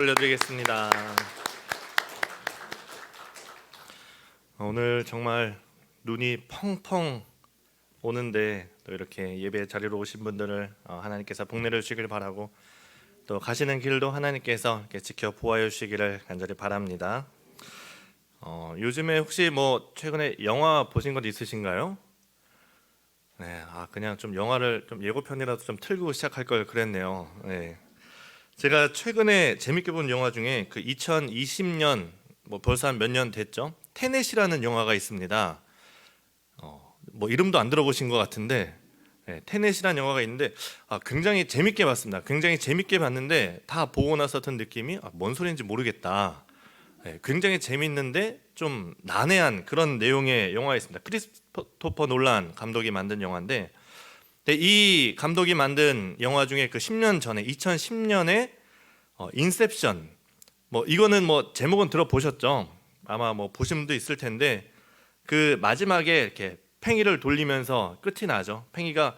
올려드리겠습니다. 오늘 정말 눈이 펑펑 오는데 또 이렇게 예배 자리로 오신 분들을 하나님께서 복내려 주시길 바라고, 또 가시는 길도 하나님께서 이렇게 지켜 보호하여 주시기를 간절히 바랍니다. 요즘에 혹시 최근에 영화 보신 것 있으신가요? 네, 그냥 좀 영화를 좀 예고편이라도 좀 틀고 시작할 걸 그랬네요. 네. 제가 최근에 재밌게 본 영화 중에 그 2020년 벌써 한 몇 년 됐죠? 테넷이라는 영화가 있습니다. 이름도 안 들어보신 것 같은데, 네, 테넷이라는 영화가 있는데 굉장히 재밌게 봤습니다. 굉장히 재밌게 봤는데 다 보고 나서 든 느낌이 뭔 소리인지 모르겠다. 네, 굉장히 재밌는데 좀 난해한 그런 내용의 영화가 있습니다. 크리스토퍼 놀란 감독이 만든 영화인데, 이 감독이 만든 영화 중에 그 10년 전에 2010년에 인셉션, 이거는 제목은 들어보셨죠? 아마 보신 분도 있을 텐데, 그 마지막에 이렇게 팽이를 돌리면서 끝이 나죠. 팽이가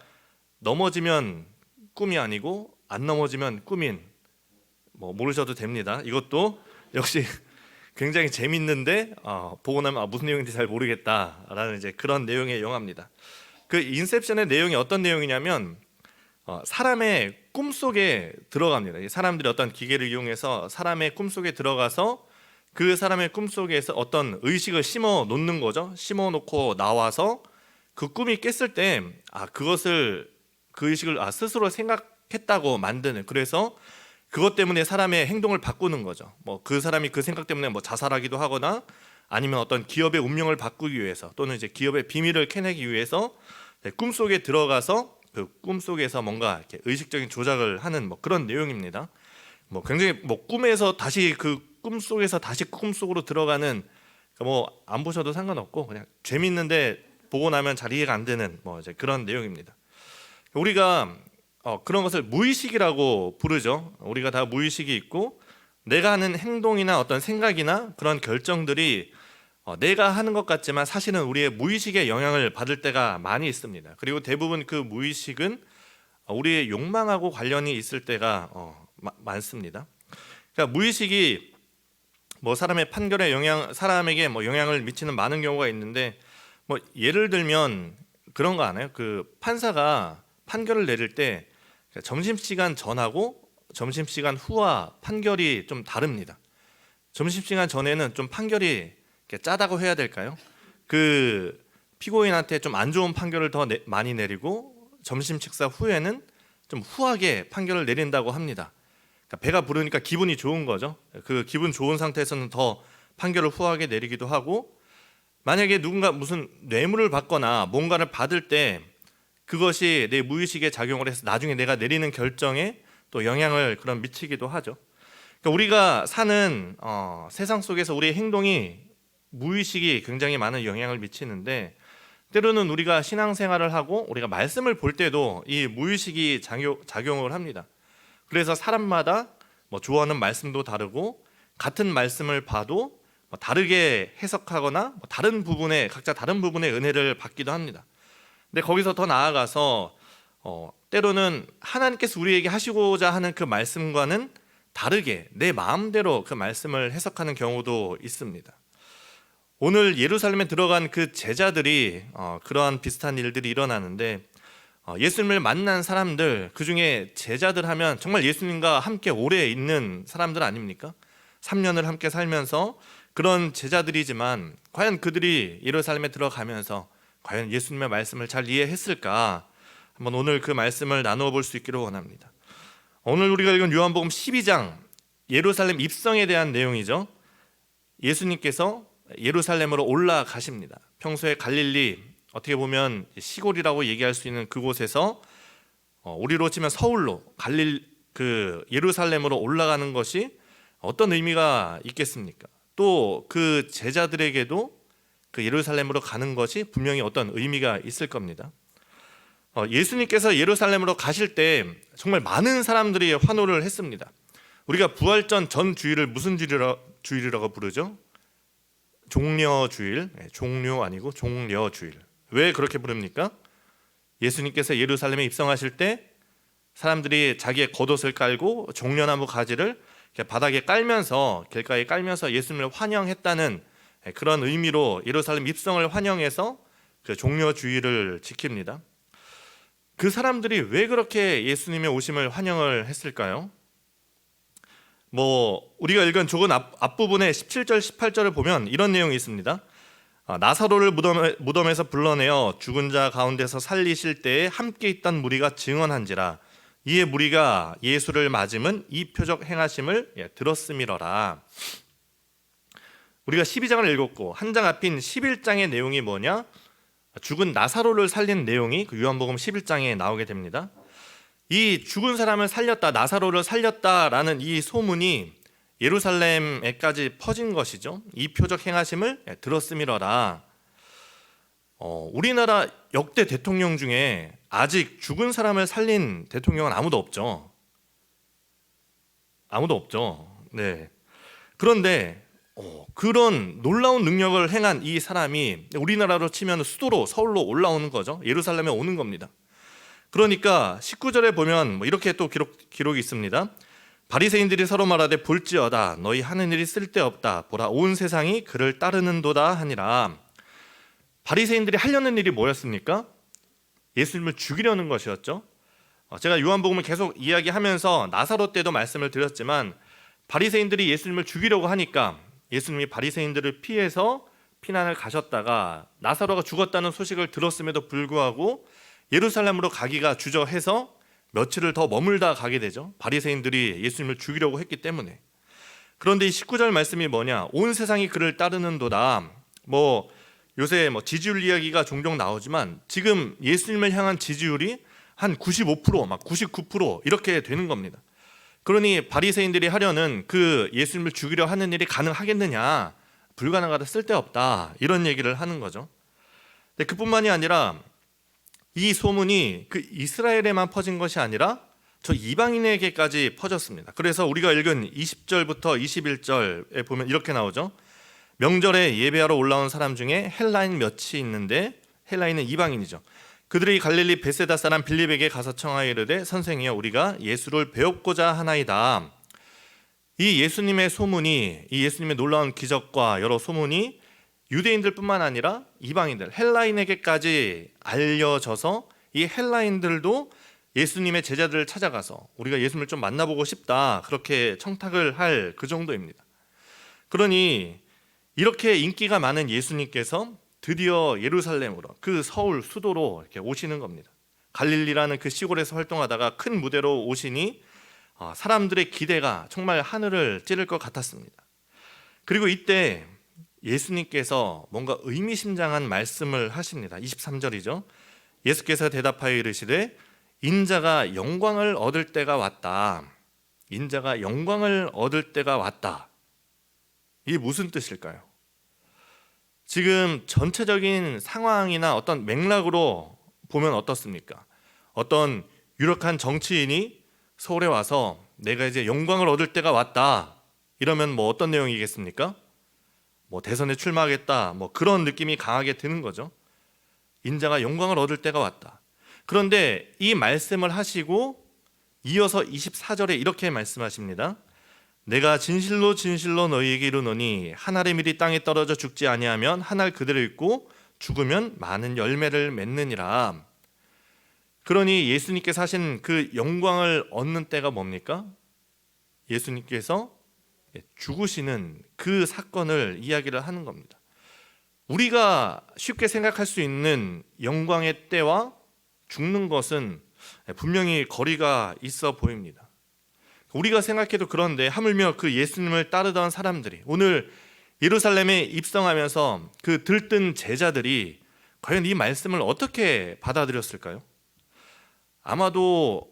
넘어지면 꿈이 아니고 안 넘어지면 꿈인, 모르셔도 됩니다. 이것도 역시 굉장히 재밌는데 보고 나면 무슨 내용인지 잘 모르겠다라는 이제 그런 내용의 영화입니다. 그 인셉션의 내용이 어떤 내용이냐면, 사람의 꿈속에 들어갑니다. 사람들이 어떤 기계를 이용해서 사람의 꿈속에 들어가서 그 사람의 꿈속에서 어떤 의식을 심어 놓는 거죠. 심어 놓고 나와서 그 꿈이 깼을 때 그것을, 그 의식을 스스로 생각했다고 만드는, 그래서 그것 때문에 사람의 행동을 바꾸는 거죠. 그 사람이 그 생각 때문에 자살하기도 하거나, 아니면 어떤 기업의 운명을 바꾸기 위해서, 또는 이제 기업의 비밀을 캐내기 위해서 꿈속에 들어가서 그 꿈속에서 뭔가 이렇게 의식적인 조작을 하는 그런 내용입니다. 굉장히 꿈에서 다시 그 꿈속에서 다시 꿈속으로 들어가는, 안 보셔도 상관없고 그냥 재밌는데 보고 나면 잘 이해가 안 되는 이제 그런 내용입니다. 우리가 그런 것을 무의식이라고 부르죠. 우리가 다 무의식이 있고, 내가 하는 행동이나 어떤 생각이나 그런 결정들이 내가 하는 것 같지만 사실은 우리의 무의식의 영향을 받을 때가 많이 있습니다. 그리고 대부분 그 무의식은 우리의 욕망하고 관련이 있을 때가 많습니다. 그러니까 무의식이 사람의 판결에 사람에게 영향을 미치는 많은 경우가 있는데, 예를 들면 그런 거 아나요? 그 판사가 판결을 내릴 때 점심시간 전하고 점심시간 후와 판결이 좀 다릅니다. 점심시간 전에는 좀 판결이 짜다고 해야 될까요? 그 피고인한테 좀 안 좋은 판결을 더 많이 내리고, 점심 식사 후에는 좀 후하게 판결을 내린다고 합니다. 그러니까 배가 부르니까 기분이 좋은 거죠. 그 기분 좋은 상태에서는 더 판결을 후하게 내리기도 하고, 만약에 누군가 무슨 뇌물을 받거나 뭔가를 받을 때 그것이 내 무의식에 작용을 해서 나중에 내가 내리는 결정에 또 영향을 미치기도 하죠. 그러니까 우리가 사는 세상 속에서 우리의 행동이 무의식이 굉장히 많은 영향을 미치는데, 때로는 우리가 신앙생활을 하고 우리가 말씀을 볼 때도 이 무의식이 작용을 합니다. 그래서 사람마다 좋아하는 말씀도 다르고, 같은 말씀을 봐도 다르게 해석하거나 다른 부분에, 각자 다른 부분의 은혜를 받기도 합니다. 근데 거기서 더 나아가서 때로는 하나님께서 우리에게 하시고자 하는 그 말씀과는 다르게 내 마음대로 그 말씀을 해석하는 경우도 있습니다. 오늘 예루살렘에 들어간 그 제자들이 그러한 비슷한 일들이 일어나는데, 예수님을 만난 사람들, 그 중에 제자들 하면 정말 예수님과 함께 오래 있는 사람들 아닙니까? 3년을 함께 살면서 그런 제자들이지만, 과연 그들이 예루살렘에 들어가면서 과연 예수님의 말씀을 잘 이해했을까? 한번 오늘 그 말씀을 나누어 볼 수 있기를 원합니다. 오늘 우리가 읽은 요한복음 12장, 예루살렘 입성에 대한 내용이죠. 예수님께서 예루살렘으로 올라가십니다. 평소에 갈릴리, 어떻게 보면 시골이라고 얘기할 수 있는 그곳에서 우리로 치면 서울로 예루살렘으로 올라가는 것이 어떤 의미가 있겠습니까? 또 그 제자들에게도 그 예루살렘으로 가는 것이 분명히 어떤 의미가 있을 겁니다. 예수님께서 예루살렘으로 가실 때 정말 많은 사람들이 환호를 했습니다. 우리가 부활전 전 주일을 무슨 주일이라고 부르죠? 종려주일. 종료 아니고 종려주일. 왜 그렇게 부릅니까? 예수님께서 예루살렘에 입성하실 때 사람들이 자기의 겉옷을 깔고 종려나무 가지를 바닥에 깔면서 길가에 깔면서 예수님을 환영했다는 그런 의미로 예루살렘 입성을 환영해서 그 종려주의를 지킵니다. 그 사람들이 왜 그렇게 예수님의 오심을 환영을 했을까요? 우리가 읽은 조금 앞부분에 17절 18절을 보면 이런 내용이 있습니다. 나사로를 무덤에서 불러내어 죽은 자 가운데서 살리실 때에 함께 있던 무리가 증언한지라 이에 무리가 예수를 맞음은 이 표적 행하심을 들었음이러라. 우리가 12장을 읽었고 한 장 앞인 11장의 내용이 뭐냐? 죽은 나사로를 살린 내용이 그 요한복음 11장에 나오게 됩니다. 이 죽은 사람을 살렸다, 나사로를 살렸다라는 이 소문이 예루살렘에까지 퍼진 것이죠. 이 표적 행하심을 들었음이러라. 우리나라 역대 대통령 중에 아직 죽은 사람을 살린 대통령은 아무도 없죠. 아무도 없죠. 네. 그런데 그런 놀라운 능력을 행한 이 사람이 우리나라로 치면 수도로 서울로 올라오는 거죠. 예루살렘에 오는 겁니다. 그러니까 19절에 보면 이렇게 또 기록이 있습니다. 바리새인들이 서로 말하되 볼지어다 너희 하는 일이 쓸데없다 보라 온 세상이 그를 따르는도다 하니라. 바리새인들이 하려는 일이 뭐였습니까? 예수님을 죽이려는 것이었죠. 제가 요한복음을 계속 이야기하면서 나사로 때도 말씀을 드렸지만 바리새인들이 예수님을 죽이려고 하니까 예수님이 바리새인들을 피해서 피난을 가셨다가 나사로가 죽었다는 소식을 들었음에도 불구하고 예루살렘으로 가기가 주저해서 며칠을 더 머물다 가게 되죠. 바리새인들이 예수님을 죽이려고 했기 때문에. 그런데 이 19절 말씀이 뭐냐? 온 세상이 그를 따르는도다. 요새 지지율 이야기가 종종 나오지만 지금 예수님을 향한 지지율이 한 95%, 막 99% 이렇게 되는 겁니다. 그러니 바리새인들이 하려는 그 예수님을 죽이려 하는 일이 가능하겠느냐? 불가능하다, 쓸데없다 이런 얘기를 하는 거죠. 근데 그뿐만이 아니라 이 소문이 그 이스라엘에만 퍼진 것이 아니라 저 이방인에게까지 퍼졌습니다. 그래서 우리가 읽은 20절부터 21절에 보면 이렇게 나오죠. 명절에 예배하러 올라온 사람 중에 헬라인 몇이 있는데 헬라인은 이방인이죠. 그들이 갈릴리 베세다 사람 빌립에게 가서 청하여 이르되 선생이여 우리가 예수를 배웁고자 하나이다. 이 예수님의 소문이, 이 예수님의 놀라운 기적과 여러 소문이 유대인들뿐만 아니라 이방인들, 헬라인에게까지 알려져서 이 헬라인들도 예수님의 제자들을 찾아가서 우리가 예수님을 좀 만나보고 싶다 그렇게 청탁을 할 그 정도입니다. 그러니 이렇게 인기가 많은 예수님께서 드디어 예루살렘으로, 그 서울 수도로 이렇게 오시는 겁니다. 갈릴리라는 그 시골에서 활동하다가 큰 무대로 오시니 사람들의 기대가 정말 하늘을 찌를 것 같았습니다. 그리고 이때 예수님께서 뭔가 의미심장한 말씀을 하십니다. 23절이죠. 예수께서 대답하여 이르시되 인자가 영광을 얻을 때가 왔다. 인자가 영광을 얻을 때가 왔다. 이게 무슨 뜻일까요? 지금 전체적인 상황이나 어떤 맥락으로 보면 어떻습니까? 어떤 유력한 정치인이 서울에 와서 내가 이제 영광을 얻을 때가 왔다 이러면 어떤 내용이겠습니까? 대선에 출마하겠다 그런 느낌이 강하게 드는 거죠. 인자가 영광을 얻을 때가 왔다. 그런데 이 말씀을 하시고 이어서 24절에 이렇게 말씀하십니다. 내가 진실로 진실로 너희에게 이르노니 한 알의 밀이 땅에 떨어져 죽지 아니하면 한 알 그대로 있고 죽으면 많은 열매를 맺느니라. 그러니 예수님께서 하신 그 영광을 얻는 때가 뭡니까? 예수님께서 죽으시는 그 사건을 이야기를 하는 겁니다. 우리가 쉽게 생각할 수 있는 영광의 때와 죽는 것은 분명히 거리가 있어 보입니다. 우리가 생각해도 그런데 하물며 그 예수님을 따르던 사람들이 오늘 예루살렘에 입성하면서 그 들뜬 제자들이 과연 이 말씀을 어떻게 받아들였을까요? 아마도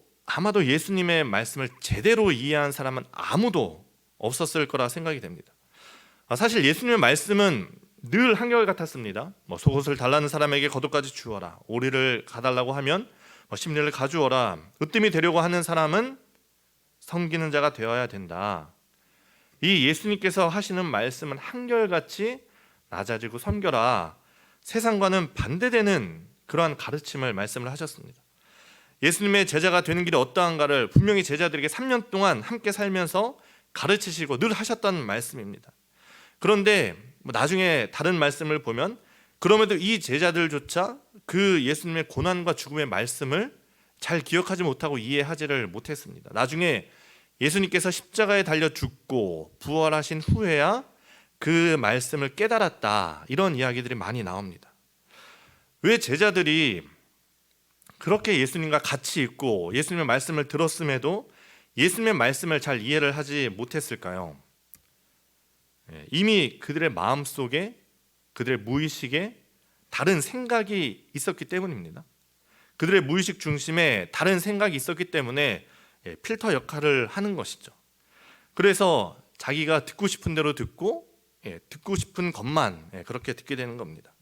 예수님의 말씀을 제대로 이해한 사람은 아무도 없었을 거라 생각이 됩니다. 사실 예수님의 말씀은 늘 한결같았습니다. 속옷을 달라는 사람에게 겉옷까지 주어라. 오리를 가달라고 하면 심리를 가주어라. 으뜸이 되려고 하는 사람은 섬기는 자가 되어야 된다. 이 예수님께서 하시는 말씀은 한결같이 낮아지고 섬겨라. 세상과는 반대되는 그러한 가르침을 말씀을 하셨습니다. 예수님의 제자가 되는 길이 어떠한가를 분명히 제자들에게 3년 동안 함께 살면서 가르치시고 늘 하셨던 말씀입니다. 그런데 나중에 다른 말씀을 보면 그럼에도 이 제자들조차 그 예수님의 고난과 죽음의 말씀을 잘 기억하지 못하고 이해하지를 못했습니다. 나중에 예수님께서 십자가에 달려 죽고 부활하신 후에야 그 말씀을 깨달았다, 이런 이야기들이 많이 나옵니다. 왜 제자들이 그렇게 예수님과 같이 있고 예수님의 말씀을 들었음에도 예수님의 말씀을 잘 이해를 하지 못했을까요? 이미 그들의 마음속에, 그들의 무의식에 다른 생각이 있었기 때문입니다. 그들의 무의식 중심에 다른 생각이 있었기 때문에 필터 역할을 하는 것이죠. 그래서 자기가 듣고 싶은 대로 듣고 듣고 싶은 것만 그렇게 듣게 되는 겁니다.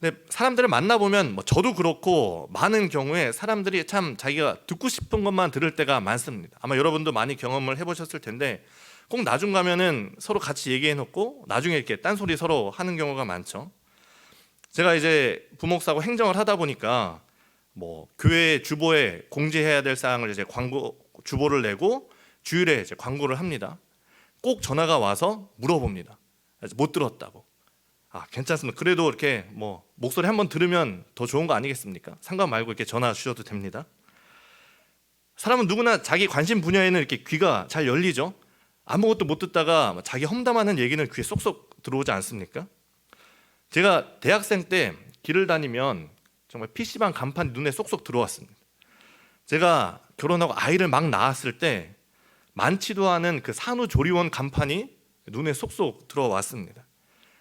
근데 사람들을 만나보면 저도 그렇고 많은 경우에 사람들이 참 자기가 듣고 싶은 것만 들을 때가 많습니다. 아마 여러분도 많이 경험을 해보셨을 텐데 꼭 나중 가면은 서로 같이 얘기해놓고 나중에 이렇게 딴소리 서로 하는 경우가 많죠. 제가 이제 부목사고 행정을 하다 보니까 교회 주보에 공지해야 될 사항을 이제 광고 주보를 내고 주일에 이제 광고를 합니다. 꼭 전화가 와서 물어봅니다. 못 들었다고. 괜찮습니다. 그래도 이렇게 목소리 한번 들으면 더 좋은 거 아니겠습니까? 상관 말고 이렇게 전화 주셔도 됩니다. 사람은 누구나 자기 관심 분야에는 이렇게 귀가 잘 열리죠. 아무것도 못 듣다가 자기 험담하는 얘기는 귀에 쏙쏙 들어오지 않습니까? 제가 대학생 때 길을 다니면 정말 PC방 간판이 눈에 쏙쏙 들어왔습니다. 제가 결혼하고 아이를 막 낳았을 때 많지도 않은 그 산후조리원 간판이 눈에 쏙쏙 들어왔습니다.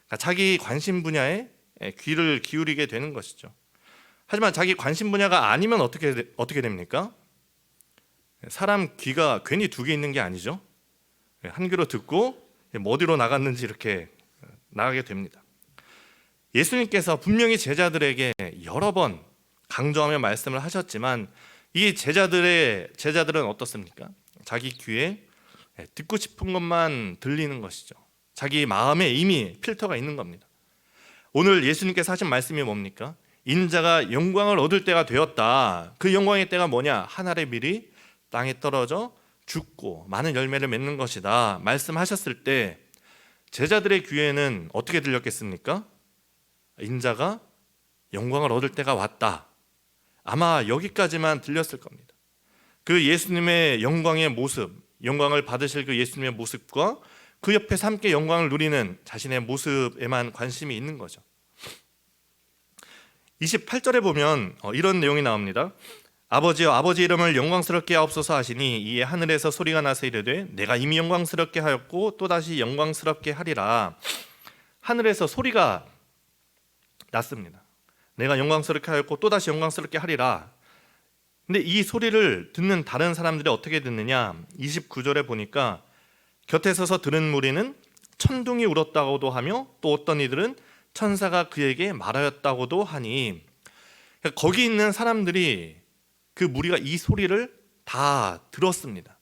그러니까 자기 관심 분야에 귀를 기울이게 되는 것이죠. 하지만 자기 관심 분야가 아니면 어떻게 됩니까? 사람 귀가 괜히 두 개 있는 게 아니죠. 한 귀로 듣고 어디로 나갔는지 이렇게 나가게 됩니다. 예수님께서 분명히 제자들에게 여러 번 강조하며 말씀을 하셨지만 이 제자들은 어떻습니까? 자기 귀에 듣고 싶은 것만 들리는 것이죠. 자기 마음에 이미 필터가 있는 겁니다. 오늘 예수님께서 하신 말씀이 뭡니까? 인자가 영광을 얻을 때가 되었다. 그 영광의 때가 뭐냐? 하늘의 밀이 땅에 떨어져 죽고 많은 열매를 맺는 것이다 말씀하셨을 때 제자들의 귀에는 어떻게 들렸겠습니까? 인자가 영광을 얻을 때가 왔다. 아마 여기까지만 들렸을 겁니다. 그 예수님의 영광의 모습, 영광을 받으실 그 예수님의 모습과 그 옆에서 함께 영광을 누리는 자신의 모습에만 관심이 있는 거죠. 28절에 보면 이런 내용이 나옵니다. 아버지여, 아버지 이름을 영광스럽게 하옵소서 하시니 이에 하늘에서 소리가 나서 이르되 내가 이미 영광스럽게 하였고 또다시 영광스럽게 하리라. 하늘에서 소리가 났습니다. 내가 영광스럽게 하였고 또다시 영광스럽게 하리라. 근데 이 소리를 듣는 다른 사람들이 어떻게 듣느냐? 29절에 보니까 곁에 서서 들은 무리는 천둥이 울었다고도 하며 또 어떤 이들은 천사가 그에게 말하였다고도 하니, 거기 있는 사람들이 그 무리가 이 소리를 다 들었습니다.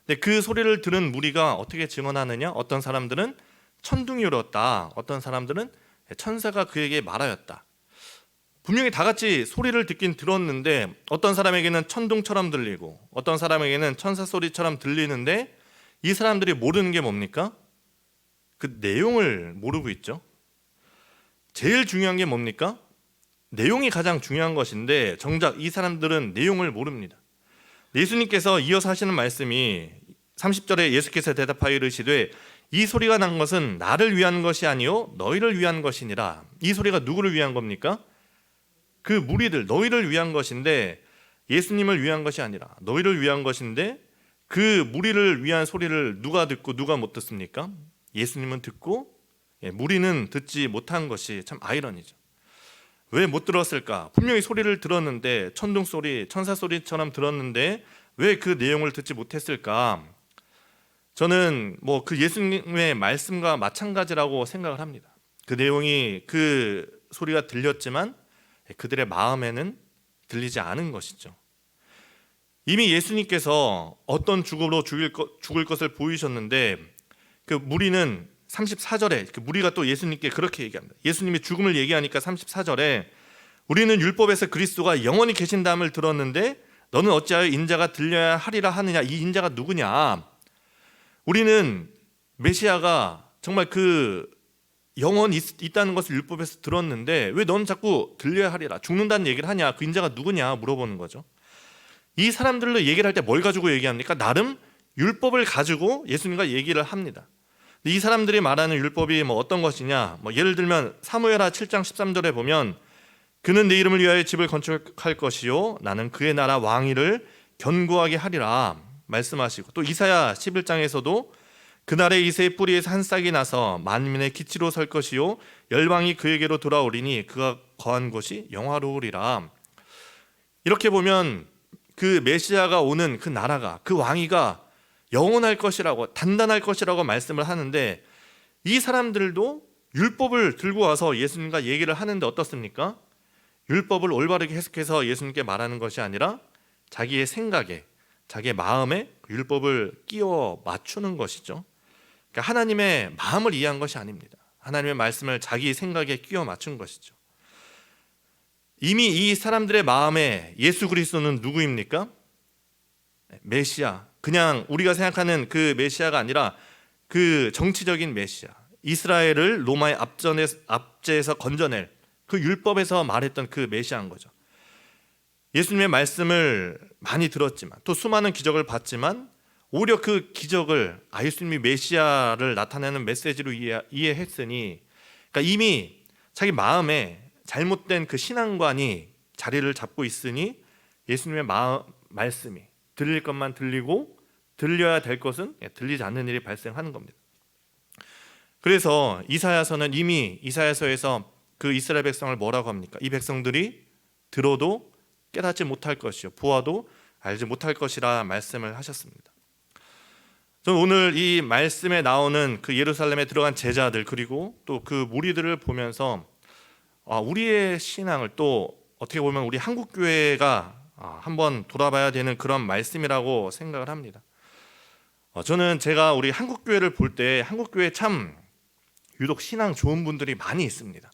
근데 그 소리를 들은 무리가 어떻게 증언하느냐? 어떤 사람들은 천둥이 울었다, 어떤 사람들은 천사가 그에게 말하였다. 분명히 다 같이 소리를 듣긴 들었는데 어떤 사람에게는 천둥처럼 들리고 어떤 사람에게는 천사 소리처럼 들리는데 이 사람들이 모르는 게 뭡니까? 그 내용을 모르고 있죠. 제일 중요한 게 뭡니까? 내용이 가장 중요한 것인데 정작 이 사람들은 내용을 모릅니다. 예수님께서 이어서 하시는 말씀이 30절에 예수께서 대답하여 이르시되 이 소리가 난 것은 나를 위한 것이 아니요 너희를 위한 것이니라. 이 소리가 누구를 위한 겁니까? 그 무리들, 너희를 위한 것인데 예수님을 위한 것이 아니라 너희를 위한 것인데 그 무리를 위한 소리를 누가 듣고 누가 못 듣습니까? 예수님은 듣고 무리는 듣지 못한 것이 참 아이러니죠. 왜 못 들었을까? 분명히 소리를 들었는데 천둥 소리, 천사 소리처럼 들었는데 왜 그 내용을 듣지 못했을까? 저는 그 예수님의 말씀과 마찬가지라고 생각을 합니다. 그 내용이 그 소리가 들렸지만 그들의 마음에는 들리지 않은 것이죠. 이미 예수님께서 어떤 죽음으로 죽을 것을 보이셨는데 그 무리는 34절에 그 무리가 또 예수님께 그렇게 얘기합니다. 예수님이 죽음을 얘기하니까 34절에 우리는 율법에서 그리스도가 영원히 계신다함을 들었는데 너는 어찌하여 인자가 들려야 하리라 하느냐. 이 인자가 누구냐? 우리는 메시아가 정말 그 영원히 있다는 것을 율법에서 들었는데 왜 넌 자꾸 들려야 하리라, 죽는다는 얘기를 하냐, 그 인자가 누구냐 물어보는 거죠. 이 사람들로 얘기를 할 때 뭘 가지고 얘기합니까? 나름 율법을 가지고 예수님과 얘기를 합니다. 이 사람들이 말하는 율법이 어떤 것이냐, 예를 들면 사무엘하 7장 13절에 보면 그는 내 이름을 위하여 집을 건축할 것이요 나는 그의 나라 왕위를 견고하게 하리라 말씀하시고, 또 이사야 11장에서도 그날에 이새의 뿌리에서 한 싹이 나서 만민의 기치로 설 것이요 열방이 그에게로 돌아오리니 그가 거한 곳이 영화로우리라. 이렇게 보면 그 메시아가 오는 그 나라가, 그 왕위가 영원할 것이라고, 단단할 것이라고 말씀을 하는데, 이 사람들도 율법을 들고 와서 예수님과 얘기를 하는데 어떻습니까? 율법을 올바르게 해석해서 예수님께 말하는 것이 아니라 자기의 생각에, 자기의 마음에 율법을 끼워 맞추는 것이죠. 그러니까 하나님의 마음을 이해한 것이 아닙니다. 하나님의 말씀을 자기 생각에 끼워 맞춘 것이죠. 이미 이 사람들의 마음에 예수 그리스도는 누구입니까? 메시아, 그냥 우리가 생각하는 그 메시아가 아니라 그 정치적인 메시아, 이스라엘을 로마의 압제에서 건져낼 그 율법에서 말했던 그 메시아인 거죠. 예수님의 말씀을 많이 들었지만, 또 수많은 기적을 봤지만, 오히려 그 기적을 예수님이 메시아를 나타내는 메시지로 이해했으니, 그러니까 이미 자기 마음에 잘못된 그 신앙관이 자리를 잡고 있으니 예수님의 말씀이 들릴 것만 들리고 들려야 될 것은 들리지 않는 일이 발생하는 겁니다. 그래서 이사야서는 이미 이사야서에서 그 이스라엘 백성을 뭐라고 합니까? 이 백성들이 들어도 깨닫지 못할 것이요 보아도 알지 못할 것이라 말씀을 하셨습니다. 저는 오늘 이 말씀에 나오는 그 예루살렘에 들어간 제자들, 그리고 또 그 무리들을 보면서 우리의 신앙을, 또 어떻게 보면 우리 한국교회가 한번 돌아봐야 되는 그런 말씀이라고 생각을 합니다. 저는 제가 우리 한국교회를 볼 때 한국교회 참 유독 신앙 좋은 분들이 많이 있습니다.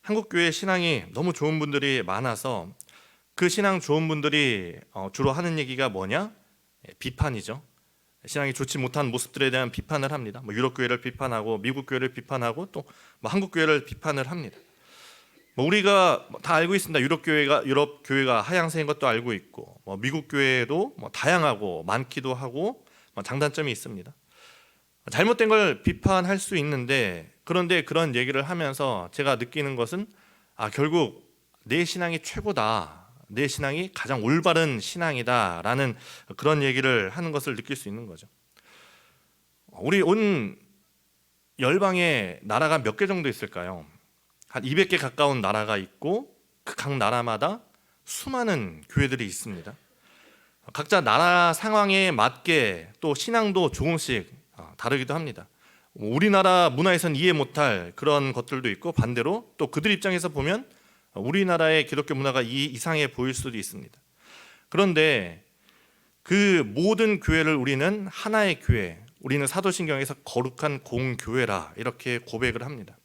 한국교회 신앙이 너무 좋은 분들이 많아서 그 신앙 좋은 분들이 주로 하는 얘기가 뭐냐? 비판이죠. 신앙이 좋지 못한 모습들에 대한 비판을 합니다. 유럽교회를 비판하고 미국 교회를 비판하고 또 한국 교회를 비판을 합니다. 우리가 다 알고 있습니다. 유럽 교회가 하향세인 것도 알고 있고, 미국 교회도 다양하고 많기도 하고 장단점이 있습니다. 잘못된 걸 비판할 수 있는데, 그런데 그런 얘기를 하면서 제가 느끼는 것은 결국 내 신앙이 최고다, 내 신앙이 가장 올바른 신앙이다라는 그런 얘기를 하는 것을 느낄 수 있는 거죠. 우리 온 열방에 나라가 몇 개 정도 있을까요? 한 200개 가까운 나라가 있고, 그 각 나라마다 수많은 교회들이 있습니다. 각자 나라 상황에 맞게 또 신앙도 조금씩 다르기도 합니다. 우리나라 문화에선 이해 못할 그런 것들도 있고, 반대로 또 그들 입장에서 보면 우리나라의 기독교 문화가 이상해 보일 수도 있습니다. 그런데 그 모든 교회를 우리는 하나의 교회, 우리는 사도신경에서 거룩한 공교회라 이렇게 고백을 합니다.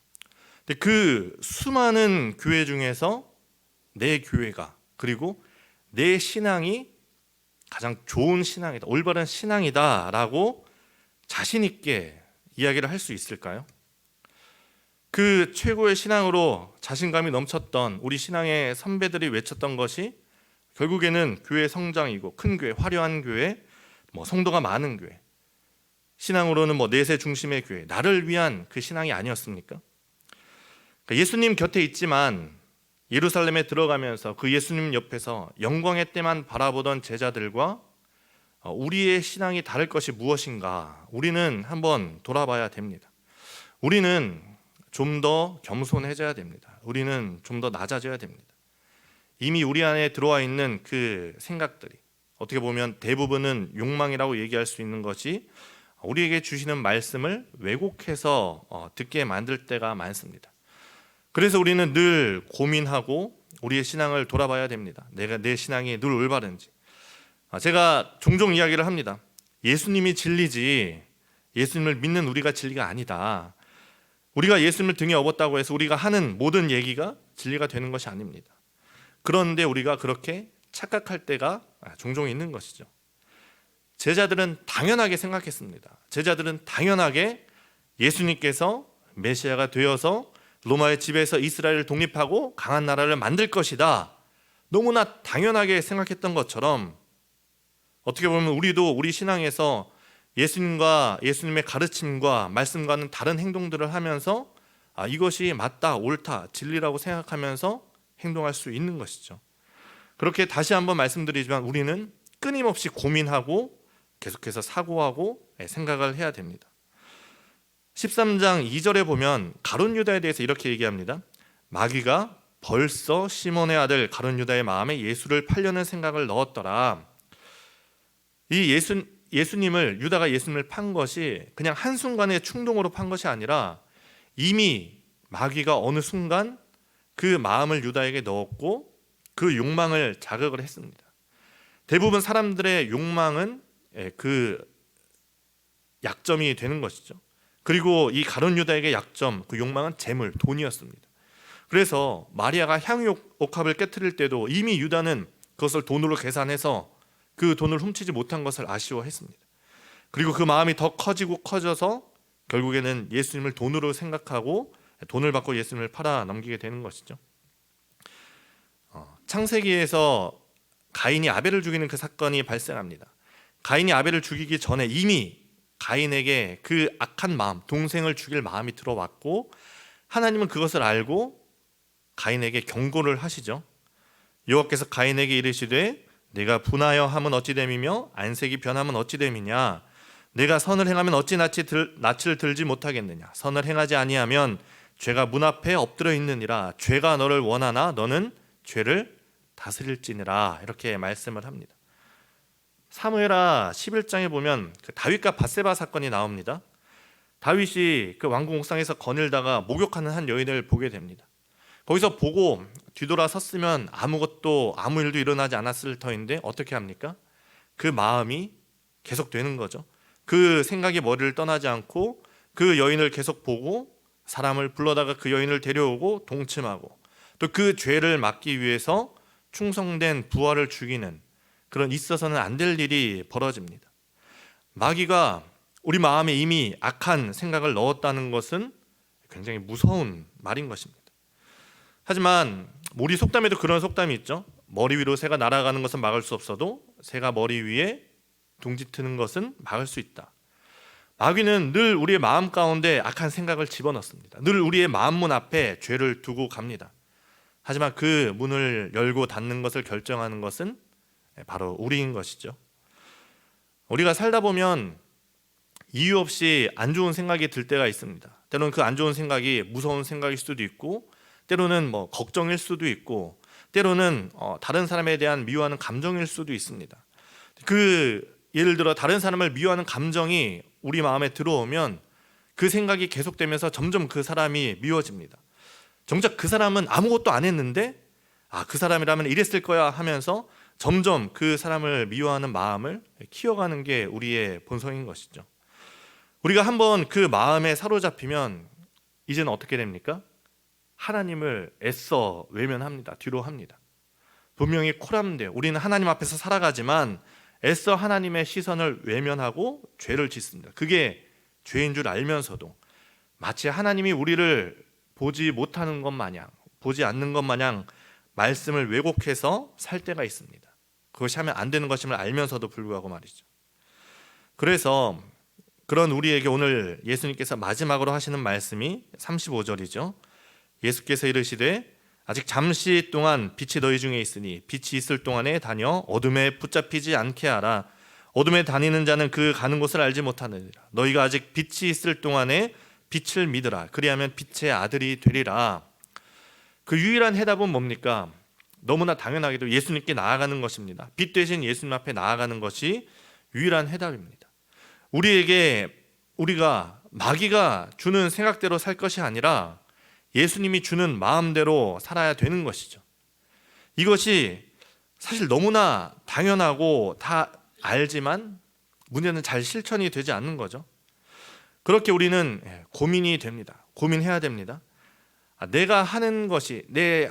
근데 그 수많은 교회 중에서 내 교회가, 그리고 내 신앙이 가장 좋은 신앙이다, 올바른 신앙이다 라고 자신 있게 이야기를 할 수 있을까요? 그 최고의 신앙으로 자신감이 넘쳤던 우리 신앙의 선배들이 외쳤던 것이 결국에는 교회 성장이고, 큰 교회, 화려한 교회, 성도가 많은 교회, 신앙으로는 내세 중심의 교회, 나를 위한 그 신앙이 아니었습니까? 예수님 곁에 있지만 예루살렘에 들어가면서 그 예수님 옆에서 영광의 때만 바라보던 제자들과 우리의 신앙이 다를 것이 무엇인가, 우리는 한번 돌아봐야 됩니다. 우리는 좀 더 겸손해져야 됩니다. 우리는 좀 더 낮아져야 됩니다. 이미 우리 안에 들어와 있는 그 생각들이, 어떻게 보면 대부분은 욕망이라고 얘기할 수 있는 것이 우리에게 주시는 말씀을 왜곡해서 듣게 만들 때가 많습니다. 그래서 우리는 늘 고민하고 우리의 신앙을 돌아봐야 됩니다. 내 신앙이 늘 올바른지. 제가 종종 이야기를 합니다. 예수님이 진리지 예수님을 믿는 우리가 진리가 아니다. 우리가 예수님을 등에 업었다고 해서 우리가 하는 모든 얘기가 진리가 되는 것이 아닙니다. 그런데 우리가 그렇게 착각할 때가 종종 있는 것이죠. 제자들은 당연하게 생각했습니다. 제자들은 당연하게 예수님께서 메시아가 되어서 로마의 지배에서 이스라엘을 독립하고 강한 나라를 만들 것이다, 너무나 당연하게 생각했던 것처럼 어떻게 보면 우리도 우리 신앙에서 예수님과 예수님의 가르침과 말씀과는 다른 행동들을 하면서 이것이 맞다, 옳다, 진리라고 생각하면서 행동할 수 있는 것이죠. 그렇게 다시 한번 말씀드리지만 우리는 끊임없이 고민하고 계속해서 사고하고 생각을 해야 됩니다. 13장 2절에 보면 가룟 유다에 대해서 이렇게 얘기합니다. 마귀가 벌써 시몬의 아들 가룟 유다의 마음에 예수를 팔려는 생각을 넣었더라. 이 예수님을, 유다가 예수님을 판 것이 그냥 한순간의 충동으로 판 것이 아니라 이미 마귀가 어느 순간 그 마음을 유다에게 넣었고 그 욕망을 자극을 했습니다. 대부분 사람들의 욕망은 그 약점이 되는 것이죠. 그리고 이 가룟 유다에게 약점, 그 욕망은 재물, 돈이었습니다. 그래서 마리아가 향유옥합을 깨트릴 때도 이미 유다는 그것을 돈으로 계산해서 그 돈을 훔치지 못한 것을 아쉬워했습니다. 그리고 그 마음이 더 커지고 커져서 결국에는 예수님을 돈으로 생각하고 돈을 받고 예수님을 팔아 넘기게 되는 것이죠. 창세기에서 가인이 아벨을 죽이는 그 사건이 발생합니다. 가인이 아벨을 죽이기 전에 이미 가인에게 그 악한 마음, 동생을 죽일 마음이 들어왔고 하나님은 그것을 알고 가인에게 경고를 하시죠. 여호와께서 가인에게 이르시되 내가 분하여 함은 어찌 됨이며 안색이 변함은 어찌 됨이냐. 내가 선을 행하면 어찌 낯을 들지 못하겠느냐. 선을 행하지 아니하면 죄가 문 앞에 엎드려 있느니라. 죄가 너를 원하나 너는 죄를 다스릴지니라. 이렇게 말씀을 합니다. 사무엘하 11장에 보면 그 다윗과 밧세바 사건이 나옵니다. 다윗이 그 왕궁 옥상에서 거닐다가 목욕하는 한 여인을 보게 됩니다. 거기서 보고 뒤돌아 섰으면 아무 일도 일어나지 않았을 터인데 어떻게 합니까? 그 마음이 계속 되는 거죠. 그 생각이 머리를 떠나지 않고 그 여인을 계속 보고 사람을 불러다가 그 여인을 데려오고 동침하고 또 그 죄를 막기 위해서 충성된 부하를 죽이는 그런 있어서는 안 될 일이 벌어집니다. 마귀가 우리 마음에 이미 악한 생각을 넣었다는 것은 굉장히 무서운 말인 것입니다. 하지만 우리 속담에도 그런 속담이 있죠. 머리 위로 새가 날아가는 것은 막을 수 없어도 새가 머리 위에 둥지 트는 것은 막을 수 있다. 마귀는 늘 우리의 마음 가운데 악한 생각을 집어넣습니다. 늘 우리의 마음문 앞에 죄를 두고 갑니다. 하지만 그 문을 열고 닫는 것을 결정하는 것은 바로 우리인 것이죠. 우리가 살다 보면 이유 없이 안 좋은 생각이 들 때가 있습니다. 때로는 그 안 좋은 생각이 무서운 생각일 수도 있고 때로는 걱정일 수도 있고 때로는 다른 사람에 대한 미워하는 감정일 수도 있습니다. 예를 들어 다른 사람을 미워하는 감정이 우리 마음에 들어오면 그 생각이 계속되면서 점점 그 사람이 미워집니다. 정작 그 사람은 아무것도 안 했는데 그 사람이라면 이랬을 거야 하면서 점점 그 사람을 미워하는 마음을 키워가는 게 우리의 본성인 것이죠. 우리가 한번 그 마음에 사로잡히면 이제는 어떻게 됩니까? 하나님을 애써 외면합니다. 뒤로 합니다. 분명히 코람돼요. 우리는 하나님 앞에서 살아가지만 애써 하나님의 시선을 외면하고 죄를 짓습니다. 그게 죄인 줄 알면서도 마치 하나님이 우리를 보지 못하는 것 마냥, 보지 않는 것 마냥 말씀을 왜곡해서 살 때가 있습니다. 그것이 하면 안 되는 것임을 알면서도 불구하고 말이죠. 그래서 그런 우리에게 오늘 예수님께서 마지막으로 하시는 말씀이 35절이죠. 예수께서 이르시되 아직 잠시 동안 빛이 너희 중에 있으니 빛이 있을 동안에 다녀 어둠에 붙잡히지 않게 하라. 어둠에 다니는 자는 그 가는 곳을 알지 못하느니라. 너희가 아직 빛이 있을 동안에 빛을 믿으라. 그리하면 빛의 아들이 되리라. 그 유일한 해답은 뭡니까? 너무나 당연하게도 예수님께 나아가는 것입니다. 빛 대신 예수님 앞에 나아가는 것이 유일한 해답입니다. 우리가 마귀가 주는 생각대로 살 것이 아니라 예수님이 주는 마음대로 살아야 되는 것이죠. 이것이 사실 너무나 당연하고 다 알지만 문제는 잘 실천이 되지 않는 거죠. 그렇게 우리는 고민이 됩니다. 고민해야 됩니다. 내가 하는 것이, 내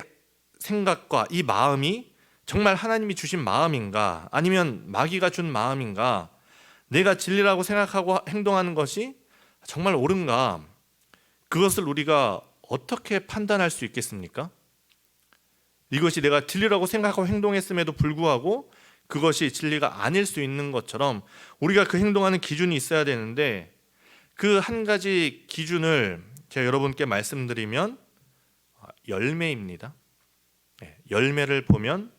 생각과 이 마음이 정말 하나님이 주신 마음인가 아니면 마귀가 준 마음인가, 내가 진리라고 생각하고 행동하는 것이 정말 옳은가? 그것을 우리가 어떻게 판단할 수 있겠습니까? 이것이 내가 진리라고 생각하고 행동했음에도 불구하고 그것이 진리가 아닐 수 있는 것처럼 우리가 그 행동하는 기준이 있어야 되는데, 그 한 가지 기준을 제가 여러분께 말씀드리면 열매입니다. 열매를 보면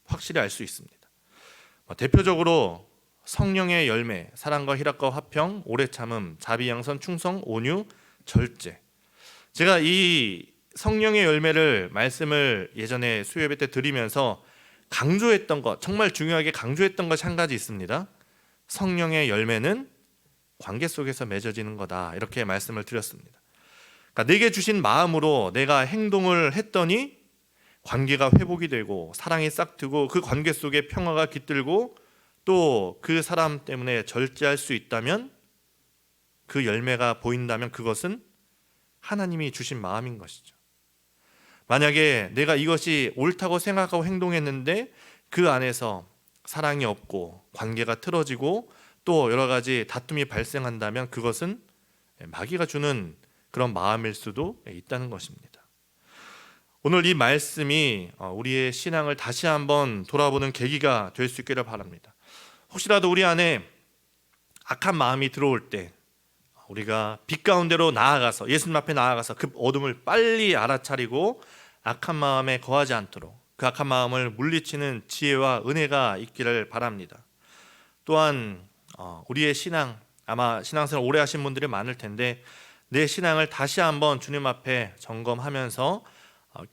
확실히 알 수 있습니다. 대표적으로 성령의 열매, 사랑과 희락과 화평, 오래 참음, 자비, 양선, 충성, 온유, 절제. 제가 이 성령의 열매를 말씀을 예전에 수요예배 때 드리면서 강조했던 것, 정말 중요하게 강조했던 것이 한 가지 있습니다. 성령의 열매는 관계 속에서 맺어지는 거다, 이렇게 말씀을 드렸습니다. 그러니까 내게 주신 마음으로 내가 행동을 했더니 관계가 회복이 되고 사랑이 싹트고 그 관계 속에 평화가 깃들고 또 그 사람 때문에 절제할 수 있다면, 그 열매가 보인다면 그것은 하나님이 주신 마음인 것이죠. 만약에 내가 이것이 옳다고 생각하고 행동했는데 그 안에서 사랑이 없고 관계가 틀어지고 또 여러 가지 다툼이 발생한다면 그것은 마귀가 주는 그런 마음일 수도 있다는 것입니다. 오늘 이 말씀이 우리의 신앙을 다시 한번 돌아보는 계기가 될 수 있기를 바랍니다. 혹시라도 우리 안에 악한 마음이 들어올 때 우리가 빛 가운데로 나아가서, 예수님 앞에 나아가서 그 어둠을 빨리 알아차리고 악한 마음에 거하지 않도록 그 악한 마음을 물리치는 지혜와 은혜가 있기를 바랍니다. 또한 우리의 신앙, 아마 신앙생활 오래 하신 분들이 많을 텐데 내 신앙을 다시 한번 주님 앞에 점검하면서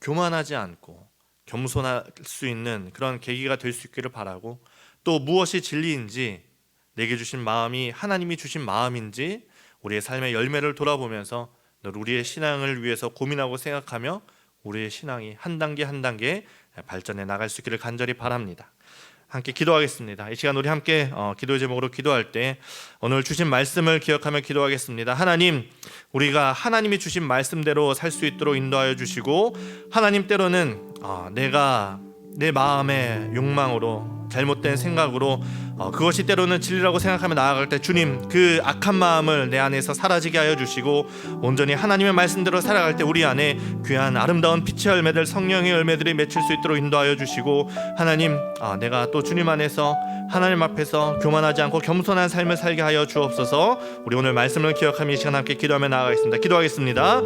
교만하지 않고 겸손할 수 있는 그런 계기가 될 수 있기를 바라고, 또 무엇이 진리인지, 내게 주신 마음이 하나님이 주신 마음인지 우리의 삶의 열매를 돌아보면서 늘 우리의 신앙을 위해서 고민하고 생각하며 우리의 신앙이 한 단계 한 단계 발전해 나갈 수 있기를 간절히 바랍니다. 함께 기도하겠습니다. 이 시간 우리 함께 기도의 제목으로 기도할 때 오늘 주신 말씀을 기억하며 기도하겠습니다. 하나님, 우리가 하나님이 주신 말씀대로 살 수 있도록 인도하여 주시고, 하나님, 때로는 내가 내 마음의 욕망으로 잘못된 생각으로 그것이 때로는 진리라고 생각하며 나아갈 때 주님, 그 악한 마음을 내 안에서 사라지게 하여 주시고 온전히 하나님의 말씀대로 살아갈 때 우리 안에 귀한 아름다운 빛의 열매들, 성령의 열매들이 맺힐 수 있도록 인도하여 주시고, 하나님, 내가 또 주님 안에서 하나님 앞에서 교만하지 않고 겸손한 삶을 살게 하여 주옵소서. 우리 오늘 말씀을 기억하며 이 시간 함께 기도하며 나아가겠습니다. 기도하겠습니다.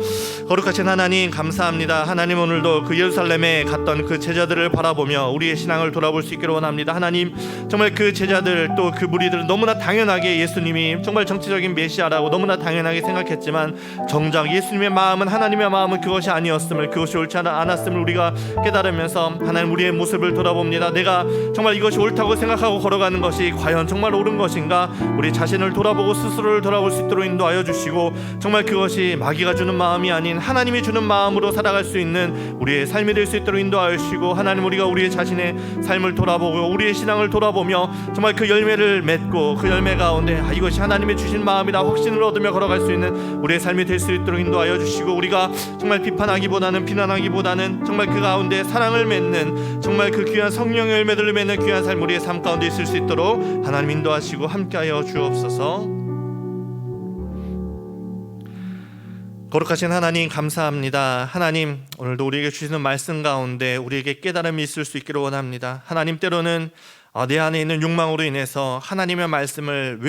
거룩하신 하나님, 감사합니다. 하나님, 오늘도 그 예루살렘에 갔던 그 제자들을 바라보며 우리의 신앙을 돌아볼 수 있기를 원합니다. 하나님, 정말 그 제자들 또 그 무리들은 너무나 당연하게 예수님이 정말 정치적인 메시아라고 너무나 당연하게 생각했지만 정작 예수님의 마음은, 하나님의 마음은 그것이 아니었음을, 그것이 옳지 않았음을 우리가 깨달으면서 하나님, 우리의 모습을 돌아봅니다. 내가 정말 이것이 옳다고 생각하고 걸어가는 것이 과연 정말 옳은 것인가, 우리 자신을 돌아보고 스스로를 돌아볼 수 있도록 인도하여 주시고, 정말 그것이 마귀가 주는 마음이 아닌 하나님이 주는 마음으로 살아갈 수 있는 우리의 삶이 될 수 있도록 인도하여 주시고, 하나님, 우리가 우리의 자신의 삶을 돌아보고 우리의 신앙을 돌아보며 정말 그 열매를 맺고 그 열매 가운데 이것이 하나님이 주신 마음이다 확신을 얻으며 걸어갈 수 있는 우리의 삶이 될 수 있도록 인도하여 주시고, 우리가 정말 비판하기보다는 비난하기보다는 정말 그 가운데 사랑을 맺는, 정말 그 귀한 성령의 열매들을 맺는 귀한 삶 우리의 삶 가운데 있을 수 있도록 하나님 인도하시고 함께하여 주옵소서. 거룩하신 하나님, 감사합니다. 하나님, 오늘도 우리에게 주시는 말씀 가운데 우리에게 깨달음이 있을 수 있기를 원합니다. 하나님, 때로는 내 안에 있는 욕망으로 인해서 하나님의 말씀을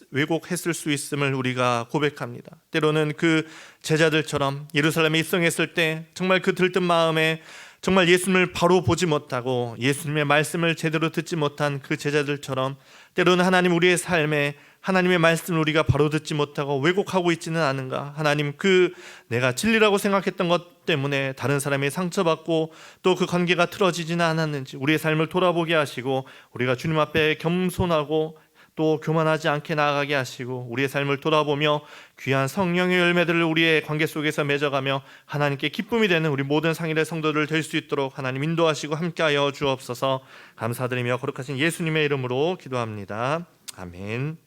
왜곡했을 수 있음을 우리가 고백합니다. 때로는 그 제자들처럼 예루살렘에 입성했을 때 정말 그 들뜬 마음에 정말 예수님을 바로 보지 못하고 예수님의 말씀을 제대로 듣지 못한 그 제자들처럼 때로는 하나님, 우리의 삶에 하나님의 말씀을 우리가 바로 듣지 못하고 왜곡하고 있지는 않은가. 하나님, 그 내가 진리라고 생각했던 것 때문에 다른 사람이 상처받고 또 그 관계가 틀어지지는 않았는지 우리의 삶을 돌아보게 하시고, 우리가 주님 앞에 겸손하고 또 교만하지 않게 나아가게 하시고, 우리의 삶을 돌아보며 귀한 성령의 열매들을 우리의 관계 속에서 맺어가며 하나님께 기쁨이 되는 우리 모든 상일의 성도들 될 수 있도록 하나님 인도하시고 함께하여 주옵소서. 감사드리며 거룩하신 예수님의 이름으로 기도합니다. 아멘.